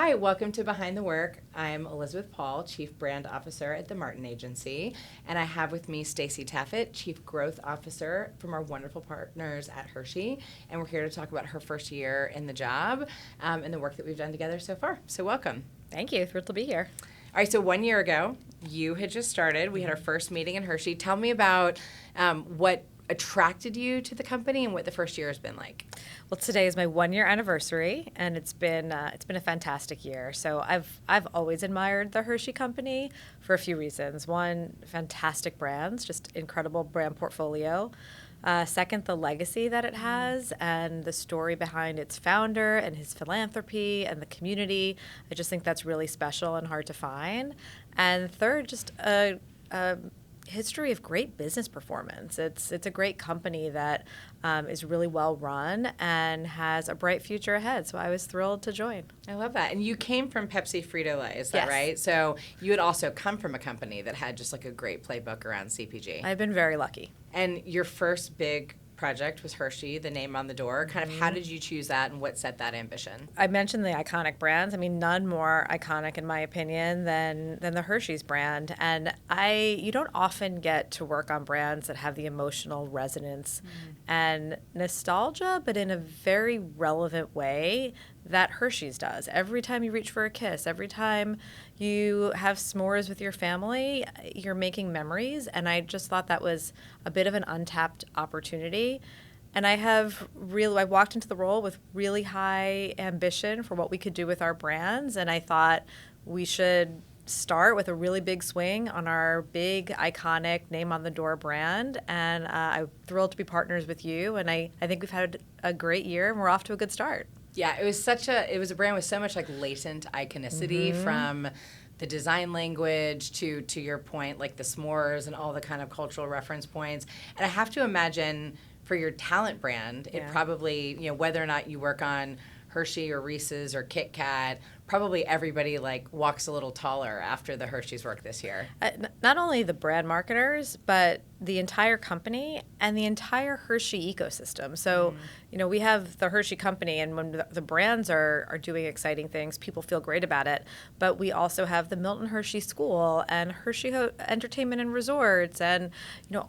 Hi, welcome to Behind the Work. I'm Elizabeth Paul, Chief Brand Officer at the Martin Agency, and I have with me Stacey Taffet, Chief Growth Officer from our wonderful partners at Hershey, and we're here to talk about her first year in the job and the work that we've done together so far. So welcome. Thank you. Thrilled to be here. All right, so 1 year ago, you had just started. We had our first meeting in Hershey. Tell me about what attracted you to the company and what the first year has been like. Well, today is my 1 year anniversary, and it's been a fantastic year. So I've always admired the Hershey company for a few reasons. One, fantastic brands, just incredible brand portfolio. Second, the legacy that it has and the story behind its founder and his philanthropy and the community. I just think that's really special and hard to find. And third, just a history of great business performance. It's a great company that is really well run and has a bright future ahead. So I was thrilled to join. I love that. And you came from Pepsi Frito-Lay, is that Yes. right? So you had also come from a company that had just like a great playbook around CPG. I've been very lucky. And your first big project was Hershey, the name on the door. Kind of how did you choose that and what set that ambition? I mentioned the iconic brands. I mean, none more iconic, in my opinion, than the Hershey's brand. And you don't often get to work on brands that have the emotional resonance and nostalgia, but in a very relevant way that Hershey's does. Every time you reach for a kiss, every time you have s'mores with your family, you're making memories. And I just thought that was a bit of an untapped opportunity. And I walked into the role with really high ambition for what we could do with our brands. And I thought we should start with a really big swing on our big, iconic, name-on-the-door brand. And I'm thrilled to be partners with you. And I think we've had a great year, and we're off to a good start. Yeah, it was a brand with so much like latent iconicity from the design language to your point, like the s'mores and all the kind of cultural reference points. And I have to imagine for your talent brand, it probably, whether or not you work on Hershey or Reese's or Kit Kat, probably everybody like walks a little taller after the Hershey's work this year. Not only the brand marketers, but the entire company and the entire Hershey ecosystem. So, we have the Hershey company, and when the brands are doing exciting things, people feel great about it. But we also have the Milton Hershey School and Hershey Entertainment and Resorts and,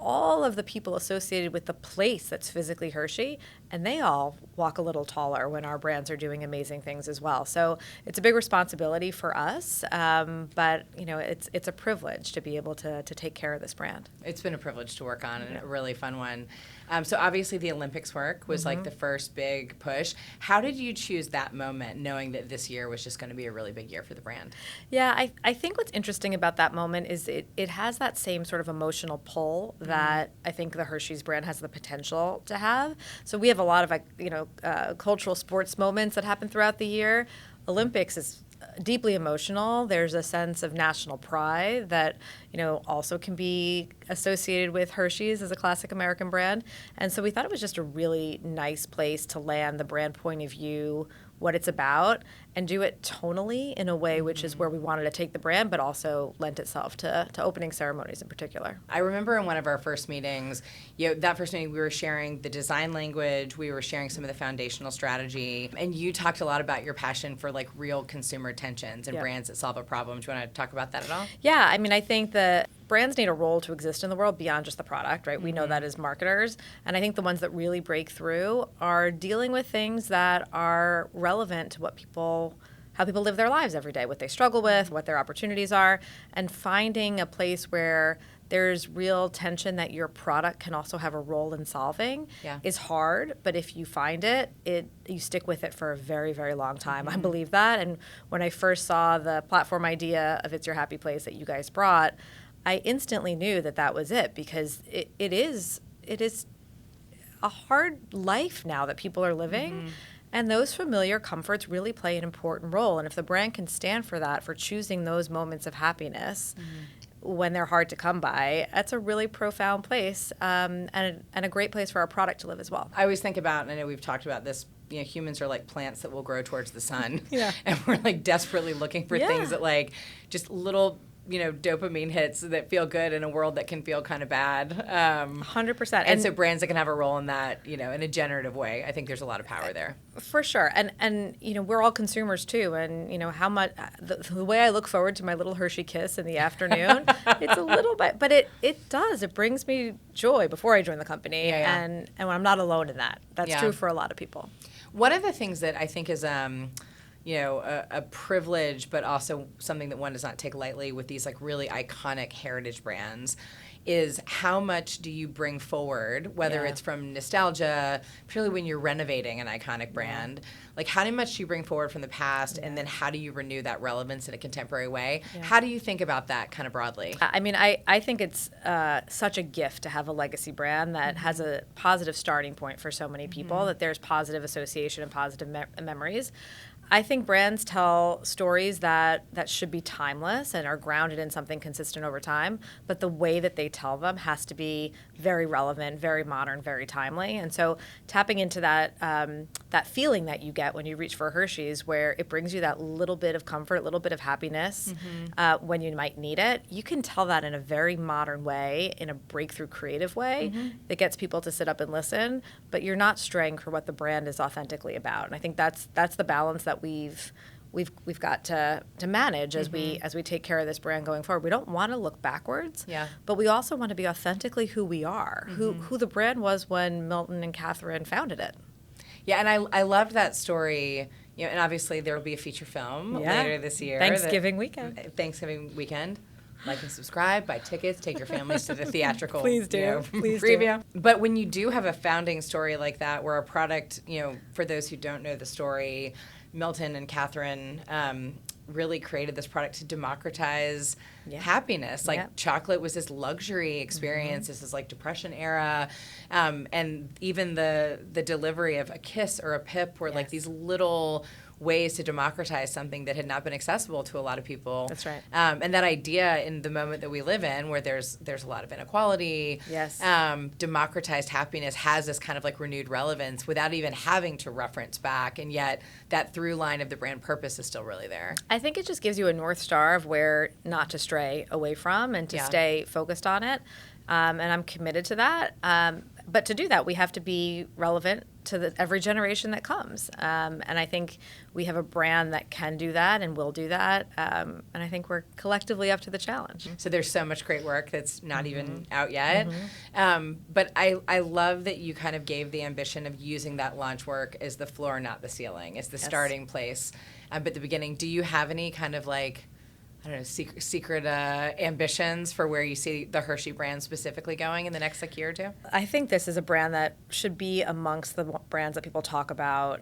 all of the people associated with the place that's physically Hershey, and they all walk a little taller when our brands are doing amazing things as well. So it's a big responsibility for us, but it's a privilege to be able to take care of this brand. It's been a privilege to work on and a really fun one. So obviously the Olympics work was like the first big push. How did you choose that moment, knowing that this year was just going to be a really big year for the brand? Yeah, I think what's interesting about that moment is it has that same sort of emotional pull that I think the Hershey's brand has the potential to have. So we have a lot of cultural sports moments that happen throughout the year. Olympics is deeply emotional. There's a sense of national pride that, also can be associated with Hershey's as a classic American brand. And so we thought it was just a really nice place to land the brand point of view, what it's about, and do it tonally in a way which is where we wanted to take the brand, but also lent itself to opening ceremonies in particular. I remember in one of our first meetings, that first meeting we were sharing the design language, we were sharing some of the foundational strategy, and you talked a lot about your passion for like real consumer tensions and brands that solve a problem. Do you want to talk about that at all? Yeah, I mean, I think that brands need a role to exist in the world beyond just the product, right? We know that as marketers. And I think the ones that really break through are dealing with things that are relevant to how people live their lives every day, what they struggle with, what their opportunities are, and finding a place where there's real tension that your product can also have a role in solving is hard. But if you find it, you stick with it for a very, very long time. I believe that. And when I first saw the platform idea of It's Your Happy Place that you guys brought, I instantly knew that was it, because it is a hard life now that people are living. And those familiar comforts really play an important role. And if the brand can stand for that, for choosing those moments of happiness when they're hard to come by, that's a really profound place and a great place for our product to live as well. I always think about, and I know we've talked about this, humans are like plants that will grow towards the sun. Yeah. And we're like desperately looking for things that like just little dopamine hits that feel good in a world that can feel kind of bad. 100%. And so brands that can have a role in that, in a generative way, I think there's a lot of power there. For sure. And we're all consumers too. And, how much, the way I look forward to my little Hershey kiss in the afternoon, it's a little bit, but it does. It brings me joy before I join the company. Yeah. And I'm not alone in that. That's true for a lot of people. One of the things that I think is, a privilege, but also something that one does not take lightly with these like really iconic heritage brands is how much do you bring forward, whether it's from nostalgia, particularly when you're renovating an iconic brand, like how much do you bring forward from the past and then how do you renew that relevance in a contemporary way? Yeah. How do you think about that kind of broadly? I mean, I think it's such a gift to have a legacy brand that has a positive starting point for so many people, that there's positive association and positive memories. I think brands tell stories that should be timeless and are grounded in something consistent over time, but the way that they tell them has to be very relevant, very modern, very timely. And so tapping into that that feeling that you get when you reach for Hershey's, where it brings you that little bit of comfort, a little bit of happiness when you might need it, you can tell that in a very modern way, in a breakthrough creative way that gets people to sit up and listen, but you're not straying for what the brand is authentically about. And I think that's the balance that we've got to manage as we take care of this brand going forward. We don't want to look backwards, but we also want to be authentically who we are, who the brand was when Milton and Catherine founded it. Yeah, and I loved that story. And obviously there will be a feture film later this year. Thanksgiving weekend. Like and subscribe, buy tickets, take your families to the theatrical Please do. Please preview. Do. But when you do have a founding story like that, where a product, for those who don't know the story, Milton and Catherine really created this product to democratize happiness. Like chocolate was this luxury experience. This is like Depression era. And even the delivery of a kiss or a pip were like these little ways to democratize something that had not been accessible to a lot of people. That's right. And that idea in the moment that we live in, where there's a lot of inequality, democratized happiness has this kind of like renewed relevance without even having to reference back, and yet that through line of the brand purpose is still really there. I think it just gives you a North Star of where not to stray away from and to stay focused on it. And I'm committed to that. But to do that, we have to be relevant to every generation that comes. And I think we have a brand that can do that and will do that. And I think we're collectively up to the challenge. So there's so much great work that's not even out yet. But I love that you kind of gave the ambition of using that launch work as the floor, not the ceiling, as the starting place. But at the beginning, do you have any kind of like, I don't know, secret ambitions for where you see the Hershey brand specifically going in the next year or two? I think this is a brand that should be amongst the brands that people talk about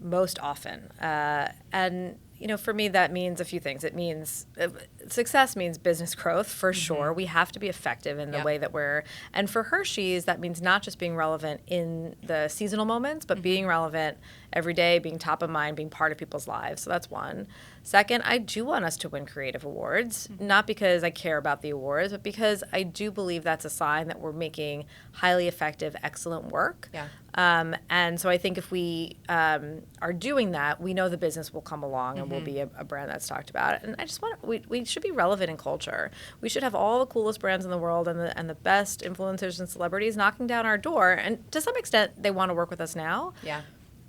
most often. And for me, that means a few things. It means success means business growth, for sure. We have to be effective in the way that and for Hershey's, that means not just being relevant in the seasonal moments, but being relevant every day, being top of mind, being part of people's lives. So that's one. Second, I do want us to win creative awards, not because I care about the awards, but because I do believe that's a sign that we're making highly effective, excellent work. And so I think if we are doing that, we know the business will come along and we'll be a brand that's talked about. And I just we should be relevant in culture. We should have all the coolest brands in the world and the best influencers and celebrities knocking down our door. And to some extent, they want to work with us now.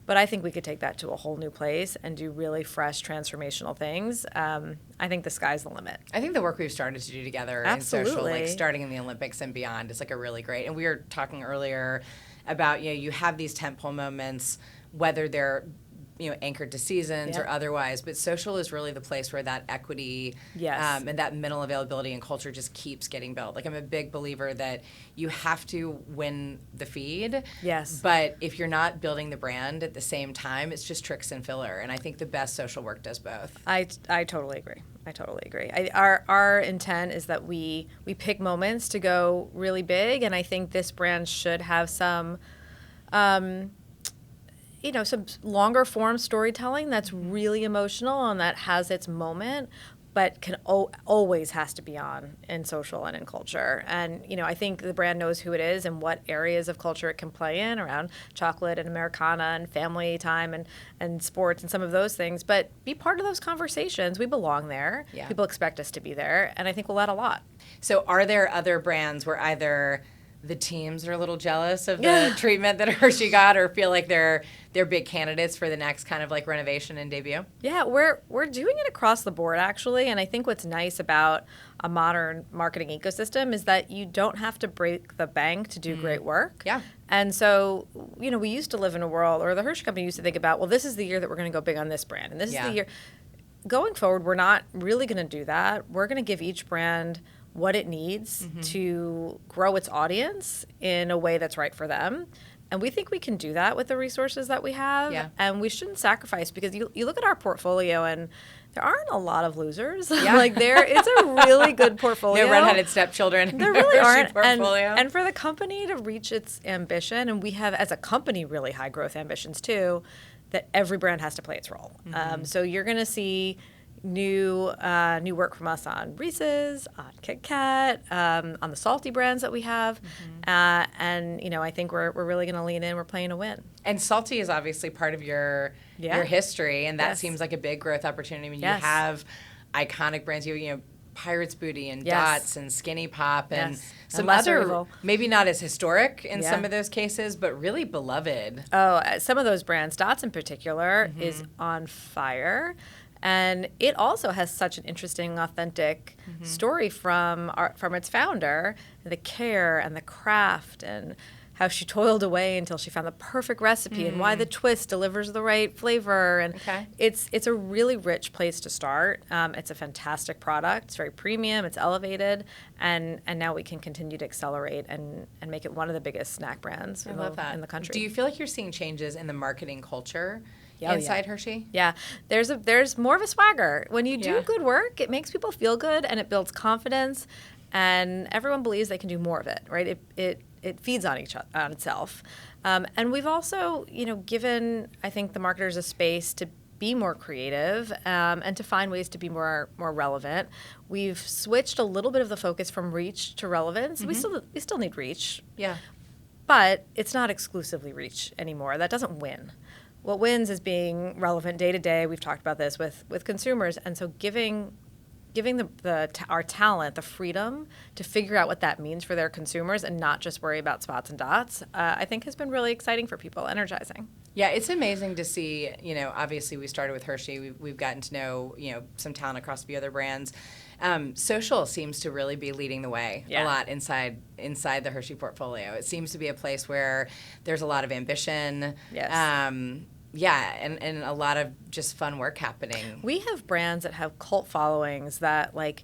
But I think we could take that to a whole new place and do really fresh, transformational things. I think the sky's the limit. I think the work we've started to do together in social, like starting in the Olympics and beyond, is like a really great. And we were talking earlier about, you have these tentpole moments, whether they're anchored to seasons or otherwise, but social is really the place where that equity and that mental availability and culture just keeps getting built. Like, I'm a big believer that you have to win the feed, but if you're not building the brand at the same time, it's just tricks and filler, and I think the best social work does both. I totally agree. Our intent is that we pick moments to go really big, and I think this brand should have some some longer form storytelling that's really emotional and that has its moment, but always has to be on in social and in culture. And, I think the brand knows who it is and what areas of culture it can play in around chocolate and Americana and family time and sports and some of those things. But be part of those conversations. We belong there. Yeah. People expect us to be there. And I think we'll add a lot. So are there other brands where either the teams are a little jealous of the treatment that Hershey got, or feel like they're big candidates for the next kind of like renovation and debut? Yeah, we're doing it across the board, actually. And I think what's nice about a modern marketing ecosystem is that you don't have to break the bank to do great work. Yeah. And so, we used to live in a world, or the Hershey Company used to think about, well, this is the year that we're going to go big on this brand. And this is the year. Going forward, we're not really going to do that. We're going to give each brand what it needs to grow its audience in a way that's right for them. And we think we can do that with the resources that we have. Yeah. And we shouldn't sacrifice, because you look at our portfolio and there aren't a lot of losers. Yeah. It's a really good portfolio. No redheaded stepchildren. There really aren't. Portfolio. And for the company to reach its ambition, and we have as a company really high growth ambitions too, that every brand has to play its role. So you're going to see new work from us on Reese's, on Kit Kat, on the salty brands that we have, and I think we're really going to lean in. We're playing to win. And salty is obviously part of your history, and that seems like a big growth opportunity. I mean, you have iconic brands. You Pirates Booty and Dots and Skinny Pop and some other, maybe not as historic in some of those cases, but really beloved. Oh, some of those brands, Dots in particular, is on fire. And it also has such an interesting, authentic story from its founder, the care and the craft and how she toiled away until she found the perfect recipe and why the twist delivers the right flavor. And it's a really rich place to start. It's a fantastic product. It's very premium. It's elevated. And now we can continue to accelerate and make it one of the biggest snack brands in the country. Do you feel like you're seeing changes in the marketing culture inside Hershey? Yeah. There's more of a swagger. When you do good work, it makes people feel good and it builds confidence, and everyone believes they can do more of it, right? It feeds on itself. And we've also, given, I think, the marketers a space to be more creative and to find ways to be more relevant. We've switched a little bit of the focus from reach to relevance. We still need reach. Yeah. But it's not exclusively reach anymore. That doesn't win. What wins is being relevant day to day. We've talked about this with consumers, and so giving our talent the freedom to figure out what that means for their consumers and not just worry about spots and dots, I think has been really exciting for people, energizing. Yeah, it's amazing to see. Obviously we started with Hershey. We've gotten to know some talent across a few other brands. Social seems to really be leading the way a lot inside the Hershey portfolio. It seems to be a place where there's a lot of ambition. Yes. And a lot of just fun work happening. We have brands that have cult followings that, like,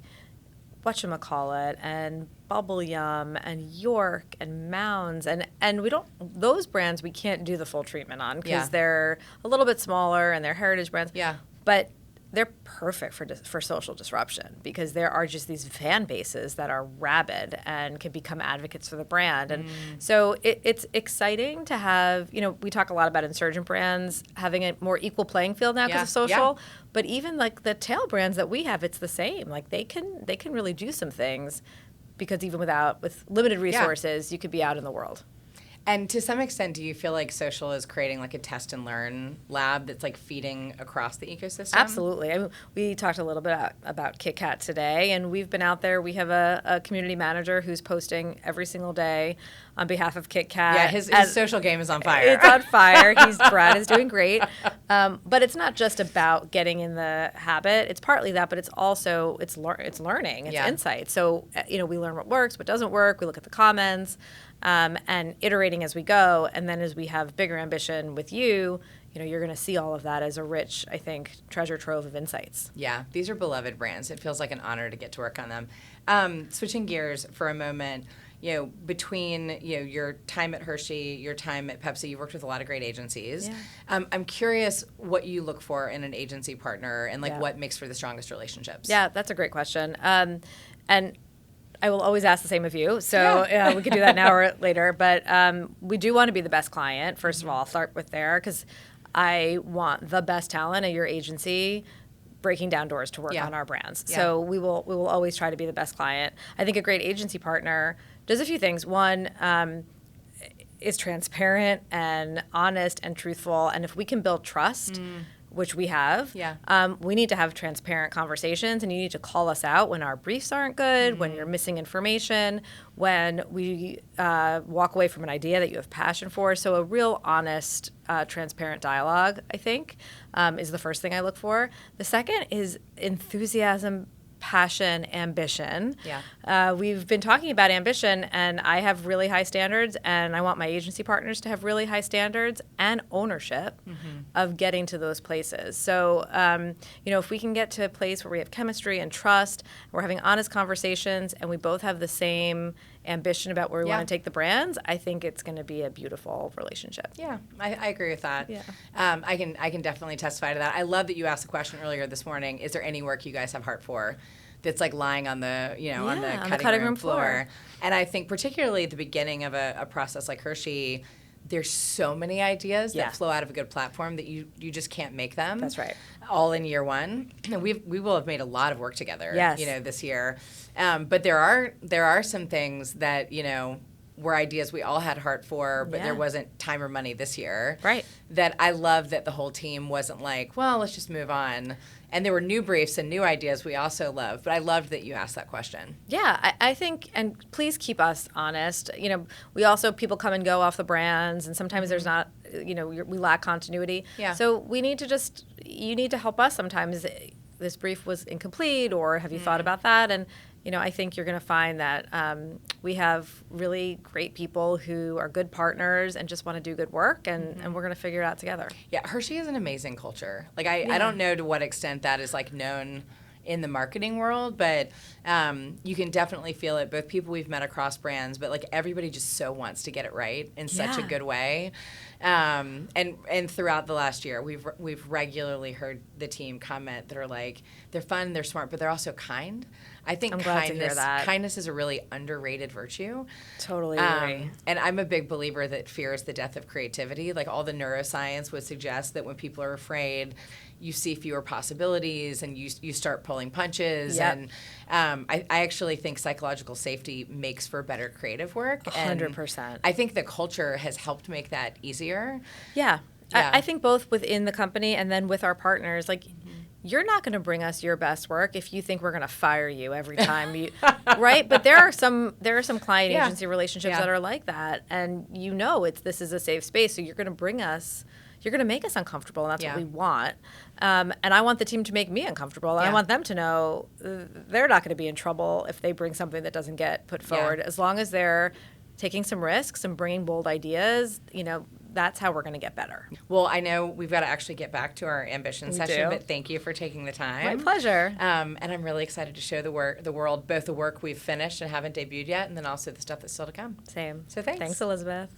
whatchamacallit and Bubble Yum and York and Mounds, and we don't, those brands we can't do the full treatment on because they're a little bit smaller and they're heritage brands. Yeah. But they're perfect for social disruption because there are just these fan bases that are rabid and can become advocates for the brand. And so it's exciting to have, we talk a lot about insurgent brands having a more equal playing field now because of social, but even like the tail brands that we have, it's the same. Like they can really do some things because even with limited resources, you could be out in the world. And to some extent, do you feel like social is creating like a test and learn lab that's like feeding across the ecosystem? Absolutely. I mean, we talked a little bit about Kit Kat today, and we've been out there. We have a community manager who's posting every single day on behalf of Kit Kat. Yeah, his social game is on fire. It's on fire. Brad is doing great. But it's not just about getting in the habit. It's partly that, but it's also it's learning. It's insight. So we learn what works, what doesn't work. We look at the comments. And iterating as we go, and then as we have bigger ambition with you're going to see all of that as a rich, I think, treasure trove of insights. Yeah, these are beloved brands. It feels like an honor to get to work on them. Switching gears for a moment, between your time at Hershey, your time at Pepsi, you've worked with a lot of great agencies. Yeah. I'm curious what you look for in an agency partner and what makes for the strongest relationships. Yeah, that's a great question. And I will always ask the same of you, so we could do that now or later. But we do want to be the best client. First of all, I'll start with there because I want the best talent at your agency breaking down doors to work Yeah. on our brands. Yeah. So we will always try to be the best client. I think a great agency partner does a few things. One, is transparent and honest and truthful. And if we can build trust, which we have, we need to have transparent conversations, and you need to call us out when our briefs aren't good, when you're missing information, when we walk away from an idea that you have passion for. So a real honest, transparent dialogue, I think, is the first thing I look for. The second is enthusiasm, passion, ambition. We've been talking about ambition, and I have really high standards, and I want my agency partners to have really high standards and ownership of getting to those places. So, if we can get to a place where we have chemistry and trust, we're having honest conversations, and we both have the same ambition about where we want to take the brands, I think it's going to be a beautiful relationship. Yeah, I agree with that. Yeah. I can definitely testify to that. I love that you asked the question earlier this morning. Is there any work you guys have heart for that's like lying on the on the cutting room floor? And I think particularly at the beginning of a process like Hershey, there's so many ideas that flow out of a good platform that you just can't make them. That's right. All in year one. And we will have made a lot of work together. Yes. This year. But there are some things that were ideas we all had heart for, but there wasn't time or money this year. Right. That I love that the whole team wasn't like, well, let's just move on. And there were new briefs and new ideas we also loved. But I loved that you asked that question. Yeah, I think, and please keep us honest. We also, people come and go off the brands, and sometimes there's not, we lack continuity. Yeah. So we need to you need to help us sometimes. This brief was incomplete, or have you thought about that? And, I think you're going to find that we have really great people who are good partners and just want to do good work, and we're going to figure it out together. Yeah, Hershey is an amazing culture. Like, I don't know to what extent that is, like, known in the marketing world, but you can definitely feel it. Both people we've met across brands, but, like, everybody just so wants to get it right in such a good way. And throughout the last year, we've regularly heard the team comment that are like, they're fun, they're smart, but they're also kind. I think kindness is a really underrated virtue. Totally agree. And I'm a big believer that fear is the death of creativity. Like, all the neuroscience would suggest that when people are afraid, you see fewer possibilities and you start pulling punches. Yep. And I actually think psychological safety makes for better creative work. 100%. I think the culture has helped make that easier. Yeah. I think both within the company and then with our partners, like, you're not going to bring us your best work if you think we're going to fire you every time you, right? But there are some client agency relationships that are like that, and this is a safe space, so you're going to make us uncomfortable, and that's what we want. And I want the team to make me uncomfortable, and I want them to know they're not going to be in trouble if they bring something that doesn't get put forward, as long as they're taking some risks and bringing bold ideas. That's how we're going to get better. Well, I know we've got to actually get back to our ambition session, but thank you for taking the time. My pleasure. And I'm really excited to show the world both the work we've finished and haven't debuted yet, and then also the stuff that's still to come. Same. So thanks. Thanks, Elizabeth.